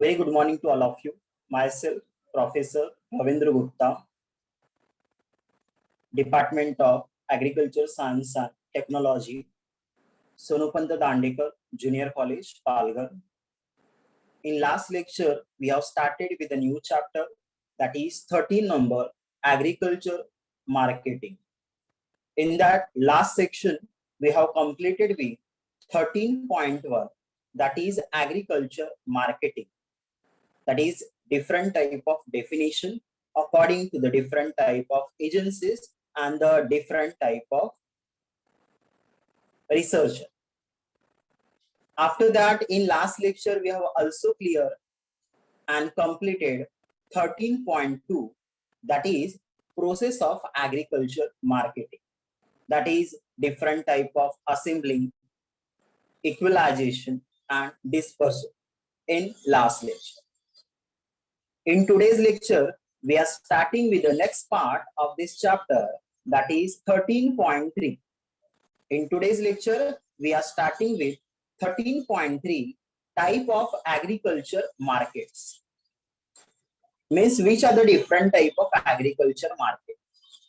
Very good morning to all of you. Myself, Professor Ravindra Gupta, Department of Agriculture, Science and Technology, Sonopanta Dandekar, Junior College, Palghar. In last lecture, we have started with a new chapter that is 13 number Agriculture Marketing. In that last section, we have completed with 13.1 that is Agriculture Marketing. That is different type of definition according to the different type of agencies and the different type of research. After that, in last lecture, we have also clear and completed 13.2 that is process of agriculture marketing. That is different type of assembling, equalization and dispersal in last lecture. In today's lecture, we are starting with the next part of this chapter that is 13.3. In today's lecture, we are starting with 13.3 type of agriculture markets. Means which are the different type of agriculture market?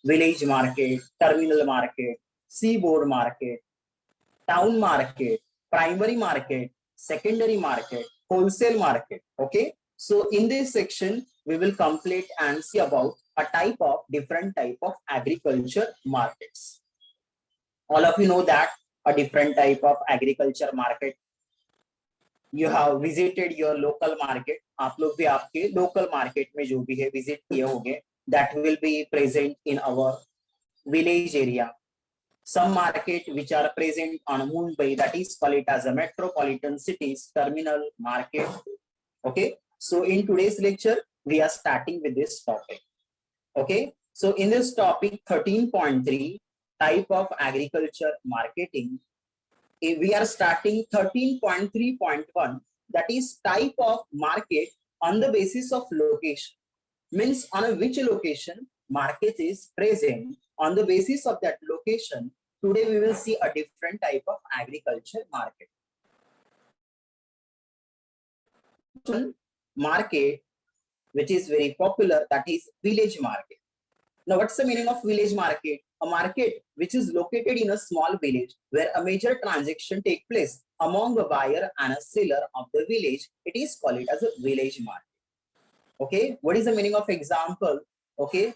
Village market, terminal market, seaboard market, town market, primary market, secondary market, wholesale market. Okay. So in this section, we will complete and see about a type of different type of agriculture markets. All of you know that a different type of agriculture market. You have visited your local market. आप लोग भी आपके local market में जो भी है visit किए होंगे. That will be present in our village area. Some market which are present on Mumbai, that is called it as a metropolitan cities terminal market. Okay. So in today's lecture, we are starting with this topic. Okay. So in this topic 13.3 type of agriculture marketing, we are starting 13.3.1 that is type of market on the basis of location. Means on which location market is present, on the basis of that location, today we will see a different type of agriculture market. Market which is very popular, that is village market. Now what's the meaning of village market? A market which is located in a small village where a major transaction take place among a buyer and a seller of the village. It is called it as a village market. Okay, what is the meaning of example? Okay,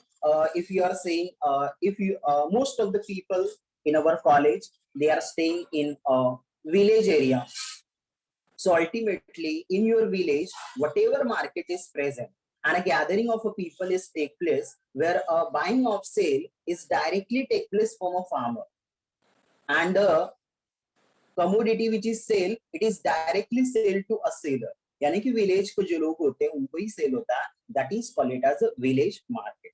if you are saying most of the people in our college, they are staying in a village area. So ultimately, in your village, whatever market is present and a gathering of a people is take place where a buying of sale is directly take place from a farmer, and a commodity which is sale, it is directly sale to a seller. यानी कि village को जो लोग होते हैं उनको ही sale होता है. That is called it as a village market.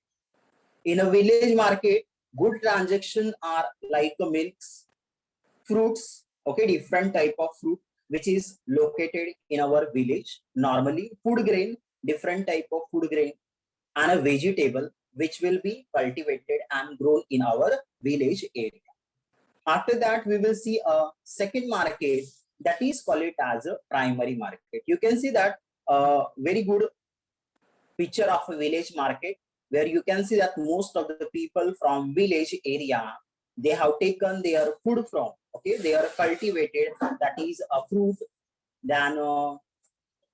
In a village market, good transaction are like milks, fruits. Okay, different type of fruit which is located in our village. Normally food grain, different type of food grain, and a vegetable which will be cultivated and grown in our village area. After that, we will see a second market that is called it as a primary market. You can see that very good picture of a village market where you can see that most of the people from village area, they have taken their food from. Okay, they are cultivated, that is a fruit, then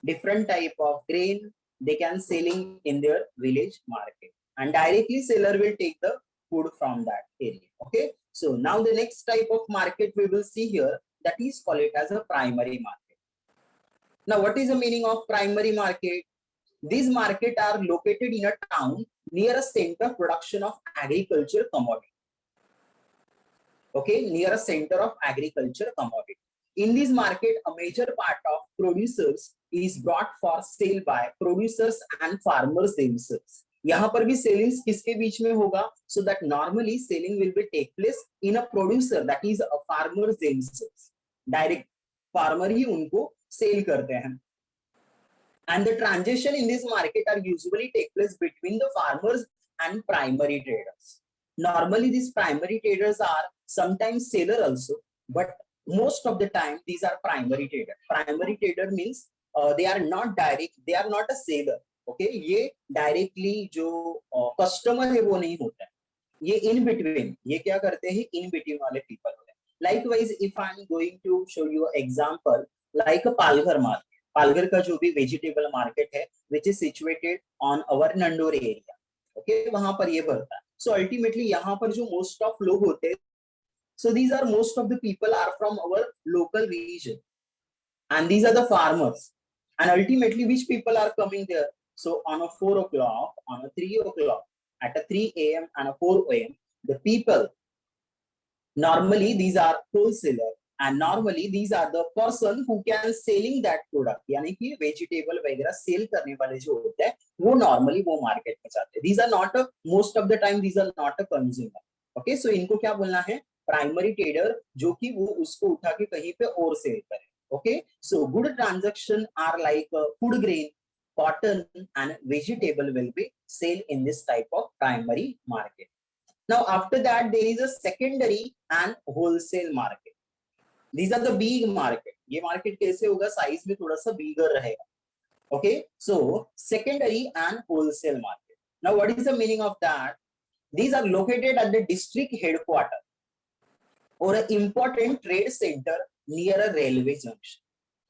different type of grain they can selling in their village market, and directly seller will take the food from that area. Okay, so now the next type of market we will see here, that is called it as a primary market. Now what is the meaning of primary market? These markets are located in a town near a center of production of agriculture commodity. Okay, near a center of agriculture commodity. In this market, a major part of producers is brought for sale by producers and farmers themselves. यहाँ पर भी selling किसके बीच में होगा? So that normally selling will be take place in a producer, that is a farmers themselves. Direct farmer ही उनको cell करते हैं. And the transaction in this market are usually take place between the farmers and primary traders. Normally these primary traders are sometimes seller also, but most of the time these are primary trader. Primary trader means they are not direct, they are not a seller. Okay, ये directly जो customer है वो नहीं होता है, ये in between, ये क्या करते हैं, in between वाले people होते हैं. Likewise, if I am going to show you example like a Palghar market, Palghar का जो भी वेजिटेबल मार्केट है which is situated on our Nandore area, okay, वहां पर ये बढ़ता है. सो अल्टीमेटली यहाँ पर जो मोस्ट ऑफ लोग होते हैं, so these are most of the people are from our local region and these are the farmers, and ultimately which people are coming there. So on a 4 o'clock, on a 3 o'clock, at a 3 a.m. and a 4 a.m. the people, normally these are wholesaler and normally these are the person who can selling that product, यानी कि vegetable वगैरह cell करने वाले जो होते हैं वो normally वो मार्केट में जाते हैं. These are not a, most of the time these are not a consumer. Okay, so इनको क्या बोलना है, प्राइमरी ट्रेडर, जो कि वो उसको उठा के कहीं पे और सेल करे. Okay, so good transaction are like food grain, cotton and vegetable will be sale in this type of primary market. Now after that there is a secondary and wholesale market. These are the big market. ये market कैसे होगा, size में थोड़ा सा बिगर रहेगा. Okay, so secondary and wholesale market. Now what is the meaning of that? These are located at the district headquarters or an important trade center near a railway junction.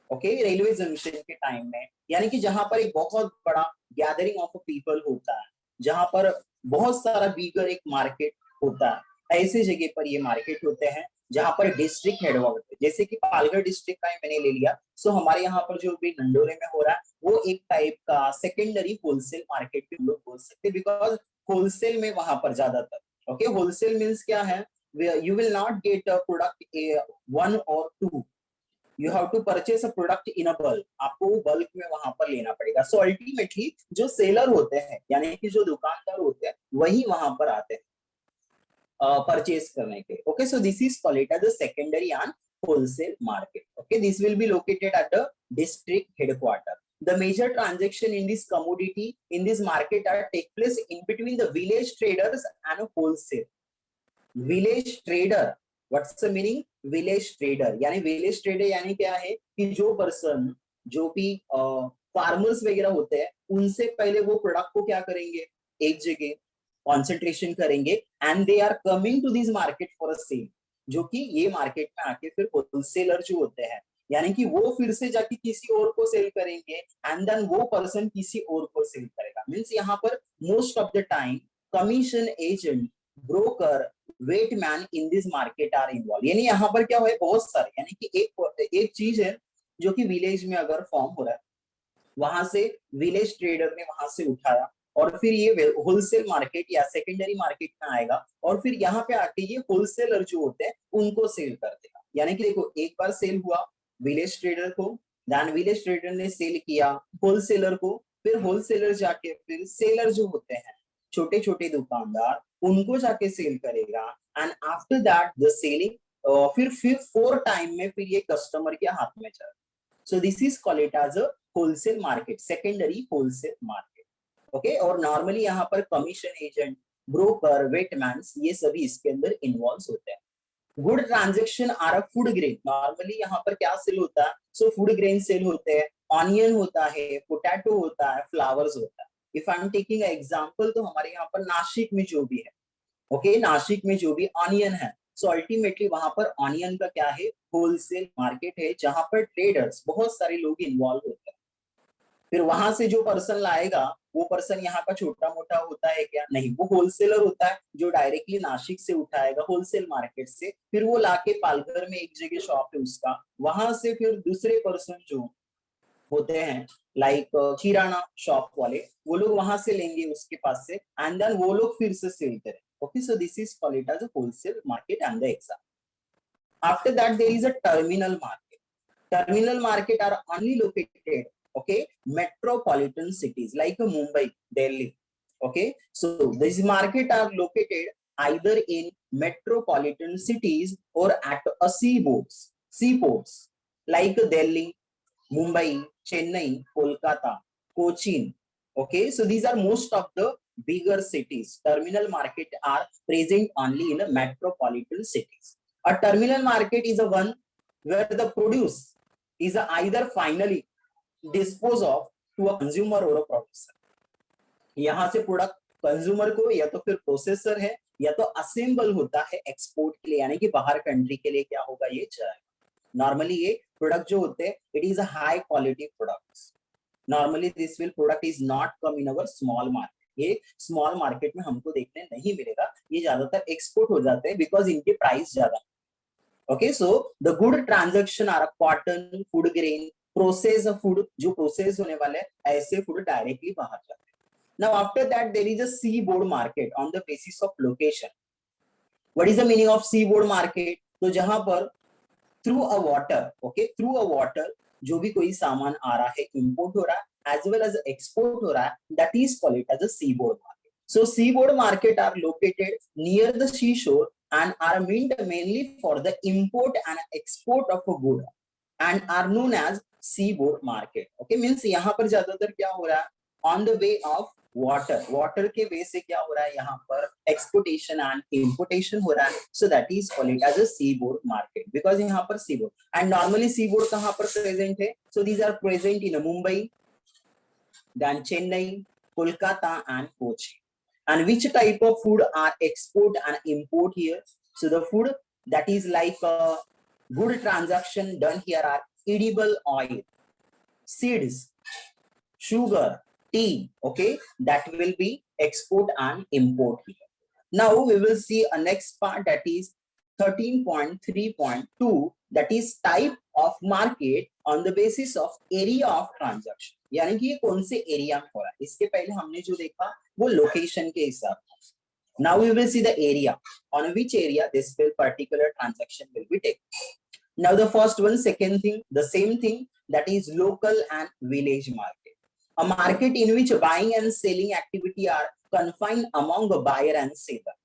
Okay, railway junction के time में, यानी कि जहां पर एक बहुत बड़ा gathering of people होता है, जहां पर बहुत सारा बिगर एक मार्केट होता है, ऐसी जगह पर ये मार्केट होते हैं जहां पर डिस्ट्रिक्ट हेडक्वार्टर, जैसे कि पालघर डिस्ट्रिक्ट का मैंने ले लिया. सो हमारे यहाँ पर जो भी नंडोरे में हो रहा है वो एक टाइप का सेकेंडरी होलसेल मार्केट भी लोग बोल सकते हैं, बिकॉज होलसेल में वहां पर ज्यादातर. ओके, होलसेल मीन्स क्या है, you will not get a product one or two, you have to purchase a product in a bulk, आपको वो बल्क में वहां पर लेना पड़ेगा. सो अल्टीमेटली जो सेलर होते हैं यानी कि जो दुकानदार होते हैं वही वहां पर आते हैं परचेज करने के. Okay, so this is called it as the secondary and wholesale market. Okay, this will be located at the district headquarter. The major transaction in this commodity in this market are take place in between the village traders and wholesale. Village trader, what's the meaning? Village trader यानी village trader यानी क्या है कि जो person, जो भी farmers वगैरह होते हैं, उनसे पहले वो प्रोडक्ट को क्या करेंगे, एक जगह कॉन्सेंट्रेशन करेंगे and they are coming to this market for a sale, जो कि ये मार्केट में आके फिर होलसेलर जो होते हैं, यानी कि वो फिर से जाके किसी और को सेल करेंगे एंड देन वो पर्सन किसी और को सेल करेगा. मींस यहाँ पर most of the time commission agent, broker, weight man in this market are involve. यानी यहाँ पर क्या है, बहुत सारे, यानी कि एक चीज है जो कि विलेज में अगर फॉर्म हो रहा है, वहां से विलेज ट्रेडर ने वहां से उठाया और फिर ये होलसेल मार्केट या सेकेंडरी मार्केट में आएगा और फिर यहाँ पे आके ये होलसेलर जो होते हैं उनको सेल कर देगा. यानी कि देखो, एक बार सेल हुआ विलेज ट्रेडर को, देन विलेज ट्रेडर ने सेल किया होलसेलर को, फिर होलसेलर जाके फिर सेलर जो होते हैं छोटे छोटे दुकानदार, उनको जाके सेल करेगा and after that the selling फिर 4 टाइम में फिर ये कस्टमर के हाथ में चला. So this is called it as a wholesale market, secondary wholesale market. Okay, और नॉर्मली यहाँ पर कमीशन एजेंट, ब्रोकर, वेटमैन, ये सभी इसके अंदर इन्वॉल्व होते हैं. Good transaction are a food grain. Normally यहाँ पर क्या सेल होता है, सो फूड ग्रेन सेल होते हैं, ऑनियन होता है, पोटैटो होता है, फ्लावर्स होता है. If I am taking example, तो हमारे यहाँ पर नासिक में जो भी है, ओके, नासिक में जो भी ऑनियन है, सो अल्टीमेटली वहां पर ऑनियन का क्या है, होलसेल मार्केट है, जहां पर ट्रेडर्स, बहुत सारे लोग इन्वॉल्व होते हैं. फिर वहां से जो पर्सन लाएगा वो पर्सन यहाँ का छोटा मोटा होता है क्या, नहीं, वो होलसेलर होता है जो डायरेक्टली नासिक से उठाएगा होलसेल मार्केट से, फिर वो लाके पालघर में एक जगह शॉप है उसका, वहां से फिर दूसरे पर्सन जो होते हैं लाइक किराना शॉप वाले, वो लोग वहां से लेंगे उसके पास से एंड देन वो लोग फिर से सेल करें. Okay, so this is called it as a wholesale market and the exam. After that there is a terminal market. Terminal market are only located, okay, metropolitan cities like Mumbai, Delhi. Okay, so these market are located either in metropolitan cities or at a seaports like Delhi, Mumbai, Chennai, Kolkata, Cochin. Okay, so these are most of the bigger cities. Terminal market are present only in the metropolitan cities. A terminal market is a one where the produce is either finally dispose of to a consumer or a producer. यहाँ से product consumer को या तो फिर processor है या तो assemble होता है एक्सपोर्ट के लिए, यानी कि बाहर कंट्री के लिए क्या होगा, ये जाएगा। नॉर्मली ये प्रोडक्ट जो होते हैं it is a high quality products. Normally this will product is not come in our small market, ये स्मॉल मार्केट में हमको देखने नहीं मिलेगा, ये ज्यादातर एक्सपोर्ट हो जाते हैं बिकॉज इनके प्राइस ज्यादा। Okay, so the good transaction are cotton, food grain, process food, जो प्रोसेस होने वाले ऐसे फूड डायरेक्टली बाहर जाते हैं। Now after that there is a seaboard market on the basis of location. What is the meaning of seaboard market? तो जहां पर through a water, okay, through a water जो भी कोई सामान आ रहा है, import हो रहा है as well as export हो रहा है, that is called as a seaboard market. So seaboard market are located near the seashore and are meant mainly for the import and export of a good and are known as seaboard market. Okay, means यहाँ पर ज्यादातर क्या हो रहा है, on the way of water, water के वे से क्या हो रहा है, यहाँ पर एक्सपोर्टेशन एंड इंपोर्टेशन हो रहा है, so that is called as a seaboard market because यहाँ पर seaboard and normally seaboard कहाँ पर प्रेजेंट है, so these are present in Mumbai, then Chennai, Kolkata and Kochi. And which type of food are export and import here, so the food that is like good transaction done here are edible oil, seeds, sugar, tea, okay, that will be export and import here. Now we will see a next part, that is 13.3.2, that is type of market on the basis of area of transaction, यानी कि ये कौन से area में हो रहा है। इसके पहले हमने जो देखा वो लोकेशन के हिसाब से। Now we will see the area on which area this will particular transaction will be taken. Now the first one, second thing, the same thing, that is local and village market. A market in which buying and selling activity are confined among the buyer and seller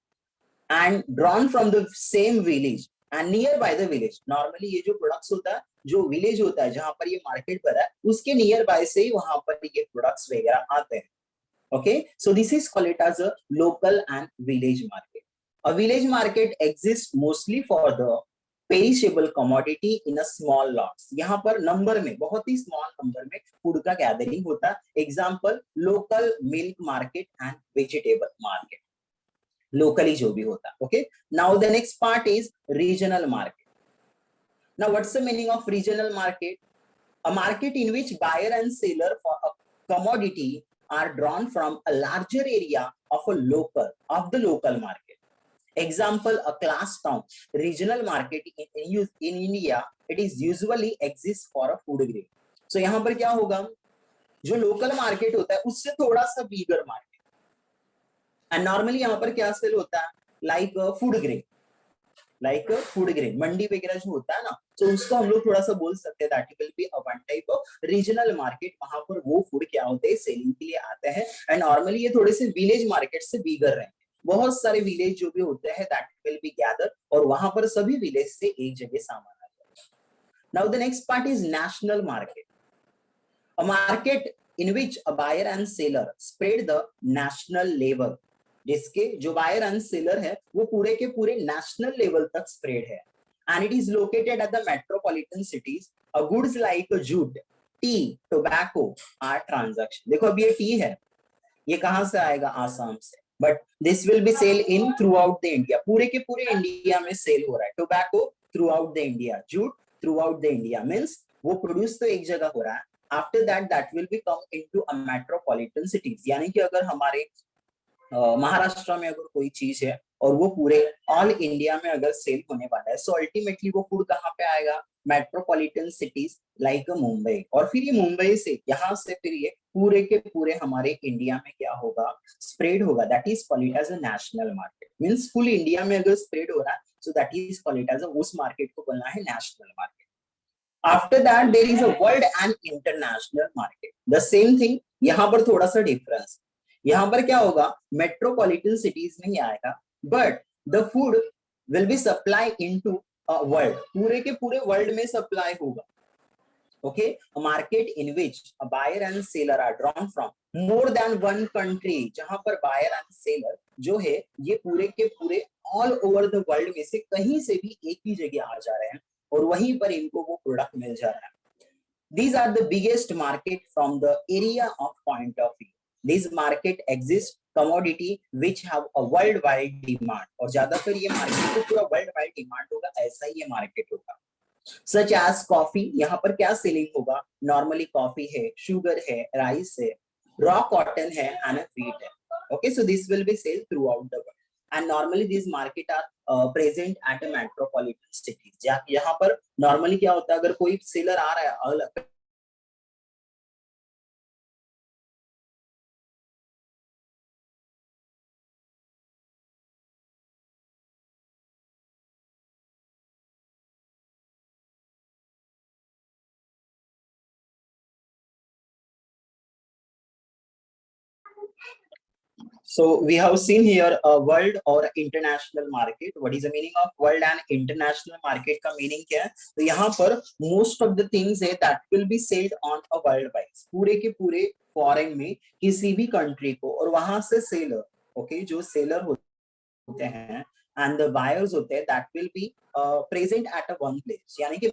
and drawn from the same village and nearby the village. Normally ये जो products होता है, जो village होता है जहां पर ये market पर है, उसके nearby से ही वहां पर ये products वगैरह आते हैं। Okay, so this is called as a local and village market. A village market exists mostly for the perishable commodity in a small lots, यहाँ पर नंबर में, बहुत ही स्मॉल नंबर में फूड का गैदरिंग होता है। Example local milk market and vegetable market, locally जो भी होता है। Okay, now the next part is regional market. Now what's the meaning of regional market? A market in which buyer and seller for a commodity are drawn from a larger area of the local market. Example, a class town regional market in India, it is usually exists for a food grade. So यहाँ पर क्या होगा, जो local market होता है उससे थोड़ा सा बिगर मार्केट, एंड नॉर्मली यहाँ पर क्या सेल होता है, लाइक फूड ग्रेन, मंडी वगैरह जो होता है ना, तो उसको हम लोग थोड़ा सा बोल सकते हैं that will be a one type of regional market. वहां पर वो फूड क्या होते हैं, सेलिंग के लिए आते हैं, एंड नॉर्मली ये थोड़े से विलेज मार्केट से बिगर रहेंगे। बहुत सारे विलेज जो भी होते हैं दैट विल बी गैदर, और वहां पर सभी विलेज से एक जगह सामान आ जाएगा। Now the next part is national market. A market in which a buyer and seller spread the national level, जिसके जो बायर एंड सेलर है वो पूरे के पूरे नेशनल लेवल तक स्प्रेड है, and it is located at the metropolitan cities. A goods like jute, tea, tobacco are transaction. देखो अब ये टी है, ये कहां से आएगा, आसाम से, but this will be sell in throughout the India, पूरे के पूरे इंडिया में सेल हो रहा है। Tobacco throughout the India, jute throughout the India, means वो प्रोड्यूस तो एक जगह हो रहा है। After that will be come into a metropolitan cities, यानी कि अगर हमारे महाराष्ट्र में अगर कोई चीज है और वो पूरे ऑल इंडिया में अगर सेल होने वाला है, सो अल्टीमेटली वो फूड कहाँ पे आएगा, मेट्रोपॉलिटन सिटीज लाइक मुंबई, और फिर ये मुंबई से यहाँ से फिर ये पूरे के पूरे हमारे इंडिया में क्या होगा, स्प्रेड होगा। That is called as a national market, means full India में अगर स्प्रेड हो रहा है, so that is called as उस मार्केट को बोलना है national market. After that there is a world and international market, the same thing, यहाँ पर थोड़ा सा डिफरेंस। यहाँ पर क्या होगा, मेट्रोपॉलिटन सिटीज में ही आएगा, but the food will be supply into world, पूरे के पूरे वर्ल्ड में सप्लाई होगा। Okay, a market in which a buyer and seller are drawn from more than one country, जहां पर buyer and seller जो है ये पूरे के पूरे ऑल ओवर द वर्ल्ड में से कहीं से भी एक ही जगह आ जा रहे हैं और वहीं पर इनको वो प्रोडक्ट मिल जा रहा है। These are the biggest market from the area of point of view. These market exist commodity which have a worldwide demand, और ज्यादातर ये मार्केट को पूरा वर्ल्ड वाइड डिमांड होगा, ऐसा ही ये मार्केट होगा. सच एज कॉफी, यहाँ पर क्या सेलिंग होगा? नॉर्मली कॉफी है, शुगर है, राइस है, रॉ कॉटन है एंड व्हीट है. Okay, so this will be sold throughout the world, and normally these market are present at a metropolitan cities. यहाँ पर नॉर्मली क्या होता है, अगर कोई सेलर आ रहा है अलग So we have seen here a world or international market. What is the meaning of world and international market का meaning क्या है? तो यहाँ पर most of the things है that will be sold on a world wise. पूरे के पूरे फॉरेन में किसी भी कंट्री को, और वहां से सेलर, ओके, जो सेलर होते हैं and the buyers होते हैं, that will be present at a one place. यानी कि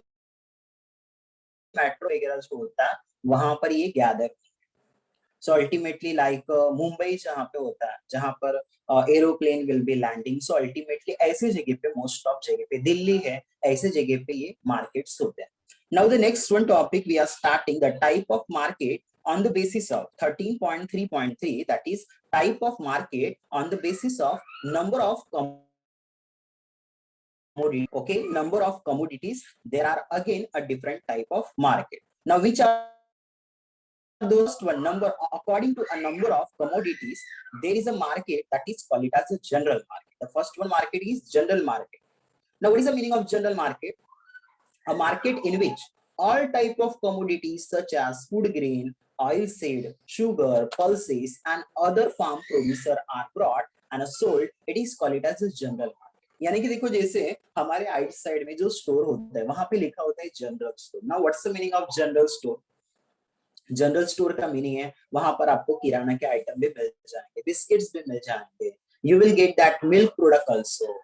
मेट्रो वगैरह जो होता है वहां पर ये gather. So ultimately like Mumbai जहाँ पे होता है, जहाँ पर aeroplane will be landing, so ultimately ऐसी जगह पे, मोस्ट ऑफ जगह पे, दिल्ली है, ऐसे जगह पे ये मार्केट्स होते हैं. Now the next one topic we are starting, the type of market on the basis of 13.3.3, that is type of market on the basis of number of commodity. Okay, number of commodities, there are again a different type of market. Now which are those one? Number, according to a number of commodities, there is a market that is called it as a general market. The first one market is general market. Now what is the meaning of general market? A market in which all type of commodities such as food grain, oil seed, sugar, pulses and other farm producer are brought and sold. It is called it as a general market. यानी कि देखो, जैसे हमारे आइट side में जो store होता है वहां पे लिखा होता है general store. Now what's the meaning of general store? General store का मीनिंग है वहां पर आपको किराना के आइटम भी मिल जाएंगे, बिस्किट्स भी मिल जाएंगे, you will get that milk product also,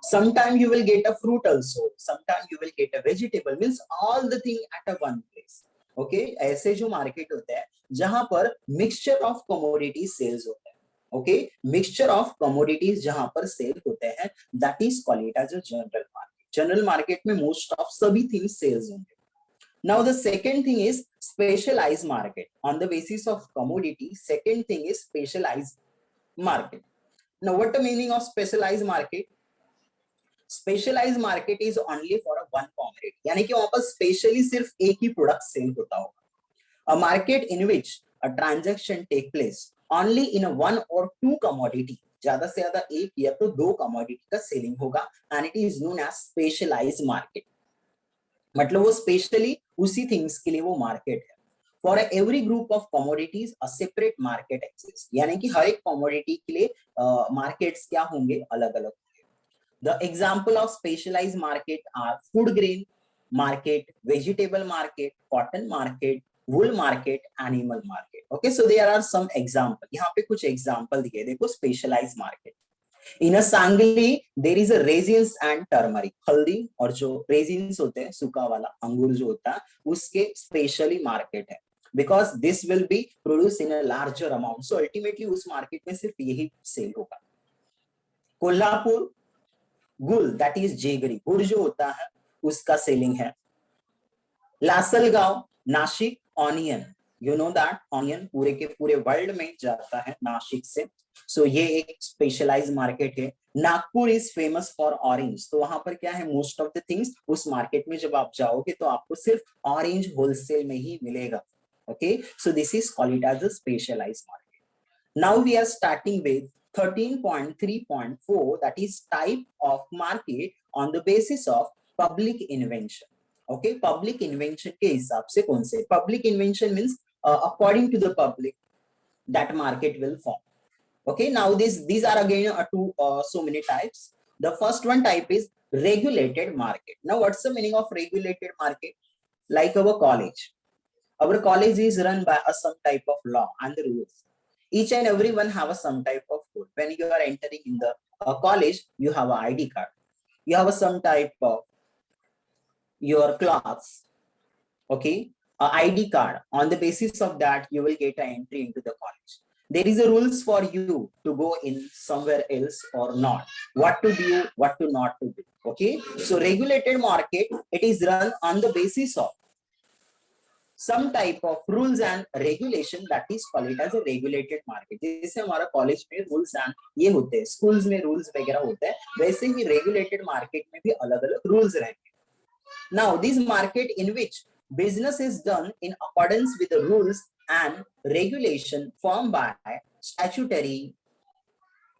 sometime you will get a fruit also, sometime you will get a vegetable, means all the thing at a one place. Okay, ऐसे जो market होते हैं जहां पर mixture of commodities sales होते हैं. Okay, mixture of commodities जहां पर सेल होते हैं, that is called it as a general market. General market में मोस्ट ऑफ सभी थिंग्स सेल्स होंगे. Now the second thing is specialized market. On the basis of commodity, second thing is specialized market. Now what the meaning of specialized market? Specialized market is only for a one commodity. यानी कि वहां पर specially सिर्फ एक ही product cell होता होगा. A market in which a transaction take place only in a one or two commodity. ज्यादा से ज्यादा एक या तो दो कमोडिटी का सेलिंग होगा, and it is known as specialized market. मतलब वो स्पेशली उसी थिंग्स के लिए वो मार्केट है. For every group of commodities a separate market exist. यानी कि हर एक कमोडिटी के लिए मार्केट्स क्या होंगे? अलग अलग. The example of specialised market are food grain market, vegetable market, cotton market, wool market, animal market. Okay, so there are some example. यहाँ पे कुछ एग्जांपल दिए, देखो. Specialised market, in a Sangli there is a raisins and turmeric. हल्दी और जो resins होते हैं, सूखा वाला अंगूर जो होता है, उसके स्पेशली मार्केट है, because this will B produce in a larger amount. So ultimately उस मार्केट में सिर्फ यही सेल होगा. कोल्हापुर गुल, दैट इज जेगरी, गुड़ जो होता है उसका सेलिंग है. Lasalgaon Nashik onion, you know that onion पूरे के पूरे वर्ल्ड में जाता है नासिक से. सो ये एक स्पेशलाइज्ड मार्केट है. Nagpur is famous for orange. तो वहां पर क्या है? मोस्ट ऑफ द थिंग्स उस मार्केट में जब आप जाओगे तो आपको सिर्फ ऑरेंज होलसेल में ही मिलेगा. Okay, so this is called it as a specialised market. Now we are starting with 13.3.4, that is type of market on the basis of public invention. Okay, public invention के हिसाब से कौन से? Public invention means according to the public that market will form. Okay, now these are again so many types. The first one type is regulated market. Now what's the meaning of regulated market? Like our college is run by some type of law and the rules. Each and everyone have a some type of code. When you are entering in the college, you have an ID card. You have a some type of your class. Okay, ID card. On the basis of that, you will get an entry into the college. There is a rules for you to go in somewhere else or not. What to do, what to not to do. Okay. So regulated market, it is run on the basis of some type of rules and regulation, that is called it as a regulated market. जैसे हमारा college में rules and ये होते हैं, schools में rules वगैरह होते हैं, वैसे ही रेगुलेटेड मार्केट में भी अलग अलग रूल्स रहेंगे. Now this market in which business is done in accordance with the rules and regulation formed by statutory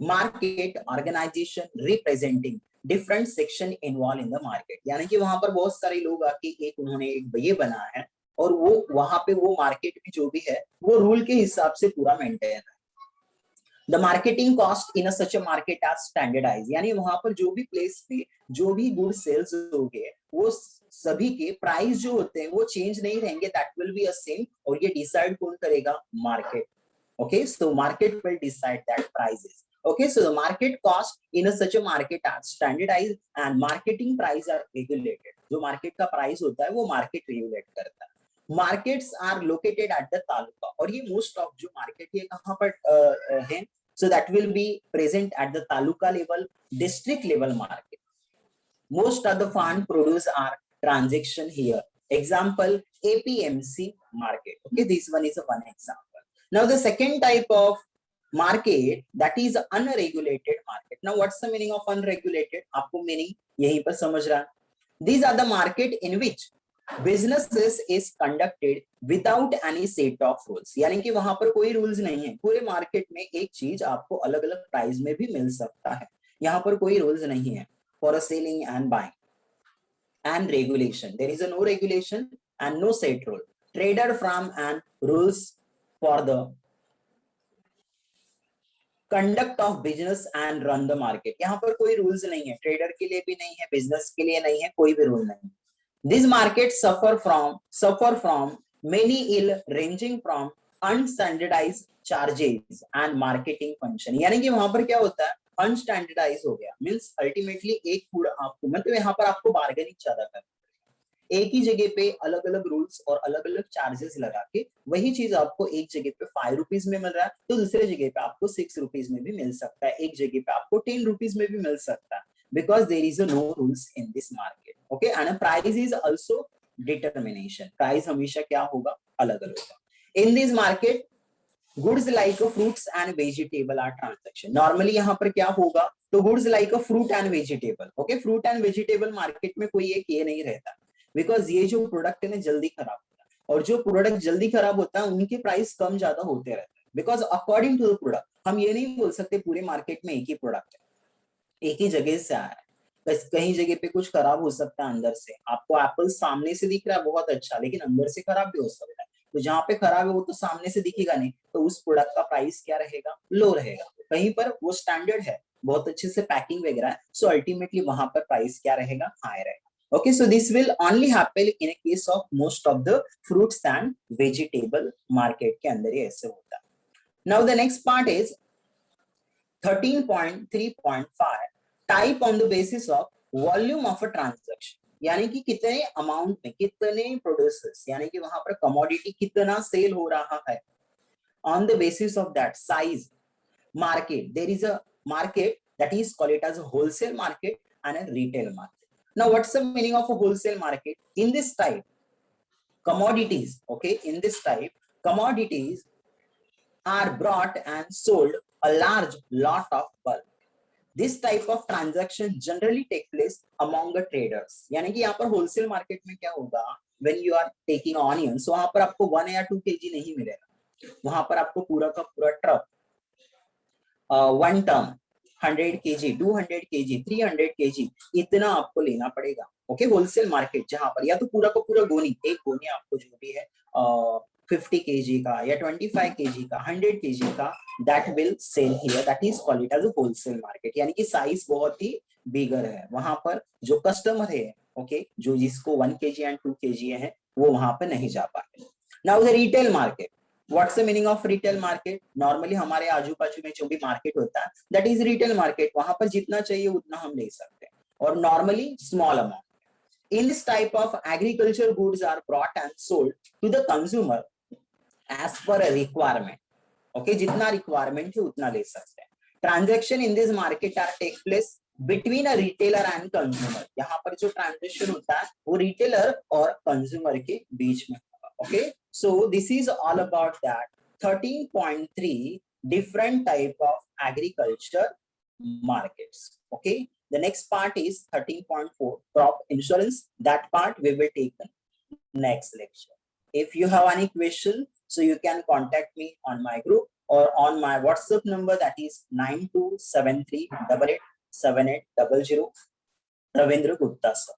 market organization representing different section involved in the market. यानी कि वहां पर बहुत सारे लोग आके एक उन्होंने एक ये बनाया है और वो वहां पे वो मार्केट में जो भी है वो रूल के हिसाब से पूरा मेंटेन है. The marketing cost in a such a market as standardized, यानी वहां पर जो भी प्लेस पे जो भी गुड सेल्स होंगे वो सभी के प्राइस जो होते हैं वो चेंज नहीं रहेंगे. That will be a same. और ये डिसाइड कौन करेगा? Market. Okay, so market will decide that prices. Okay, so the market cost in a such a market are standardized and marketing price are regulated. जो market का price होता है वो market regulate करता है. Markets are located at the taluka. और ये most of जो मार्केट ये कहाँ पर है? So that will be present at the taluka level, district level market. Most of the fund produce are transaction here. Example, APMC market. Okay, this one is a one example. Now the second type of market, that is unregulated market. Now what's the meaning of unregulated? आपको meaning यहीं पर समझ रहा है. These are the market in which businesses is conducted without any set of rules. यानी कि वहां पर कोई रूल्स नहीं है. पूरे मार्केट में एक चीज आपको अलग अलग प्राइस में भी मिल सकता है. यहाँ पर कोई रूल्स नहीं है for a selling and buying. And regulation, there is a no regulation and no set rule. Trader from and rules for the conduct of business and run the market. यहाँ पर कोई रूल्स नहीं है. Trader के लिए भी नहीं है, बिजनेस के लिए नहीं है, कोई भी रूल नहीं. This market suffer from many ill ranging from unstandardized charges and marketing function. यानी कि वहां पर क्या होता है? अनस्टैंडर्डाइज हो गया मीन्स अल्टीमेटली एक फूड आपको मतलब यहाँ पर आपको बार्गेनिंग ज्यादा करना. एक ही जगह पे अलग अलग रूल्स और अलग अलग चार्जेस लगा के वही चीज आपको एक जगह पे 5 रुपीज में मिल रहा है तो दूसरे जगह पे आपको 6 रुपीज में भी मिल सकता है. एक जगह पे आपको 10 रुपीज में भी मिल सकता है. Because there is no rules in this market. Okay, and a price is also determination. Price हमेशा क्या होगा? अलग अलग होगा. In this market, goods like fruits and vegetable are transaction. Normally यहाँ पर क्या होगा? तो goods like a fruit and vegetable. Okay, fruit and vegetable market में कोई एक ये नहीं रहता. Because ये जो प्रोडक्ट है ना जल्दी खराब होता है और जो प्रोडक्ट जल्दी खराब होता है उनके प्राइस कम ज्यादा होते रहते हैं. Because according to the product, हम ये नहीं बोल सकते पूरे मार्केट में एक ही प्रोडक्ट है, एक ही जगह से आया है. कहीं जगह पे कुछ खराब हो सकता है अंदर से. आपको एप्पल सामने से दिख रहा है बहुत अच्छा, लेकिन अंदर से खराब भी हो सकता है. तो जहां पे खराब है वो तो सामने से दिखेगा नहीं, तो उस प्रोडक्ट का प्राइस क्या रहेगा? लो रहेगा. कहीं पर वो स्टैंडर्ड है, बहुत अच्छे से पैकिंग वगैरह है, सो अल्टीमेटली वहां पर प्राइस क्या रहेगा? हाई रहेगा. Okay, so this will only happen in a case of most of the fruits and vegetable market के अंदर ये ऐसे होता है. Now the next part is 13.3.5 type on the basis of volume of a transaction. यानी कि कितने amount में कितने प्रोड्यूसर्स यानी कि वहां पर कमोडिटी कितना सेल हो रहा है. On the basis of that size market, there is a market that is called it as a wholesale market and a retail market. Now what's the meaning of a wholesale market? In this type commodities, okay, in this type commodities are brought and sold a large lot of bulk. This type of transaction generally take place among the traders. यानी कि यहाँ पर wholesale market में क्या होगा? When you are taking onions, so वहाँ पर आपको 1 या 2 kg नहीं मिलेगा. वहाँ पर आपको पूरा का पूरा truck 1 ton 100 kg 200 kg 300 kg इतना आपको लेना पड़ेगा. ओके, होलसेल मार्केट जहां पर या तो पूरा का पूरा गोनी, एक गोनी आपको जो भी है 50 kg का या 25 kg का 100 kg का, that will sell here. That is called it as a wholesale market. यानी कि साइज बहुत ही बिगर है. वहां पर जो कस्टमर है, ओके, जो जिसको 1 kg एंड 2 kg है वो वहां पर नहीं जा पाते. Now the retail market. What's the meaning of retail market? Normally हमारे आजू बाजू में जो भी मार्केट होता है that is retail market. वहां पर जितना चाहिए उतना हम ले सकते हैं और normally small amount. In this type of agriculture goods are brought and sold to the consumer as per a requirement. Okay, जितना requirement है उतना ले सकते हैं. Transaction in this market are take place between a retailer and consumer. यहाँ पर जो transaction होता है वो retailer और consumer के बीच में होगा. Okay, so this is all about that 13.3 different type of agriculture markets. Okay, the next part is 13.4 crop insurance. That part we will take in next lecture. If you have any question, so you can contact me on my group or on my WhatsApp number, that is 9273887800. Ravindra Gupta sir.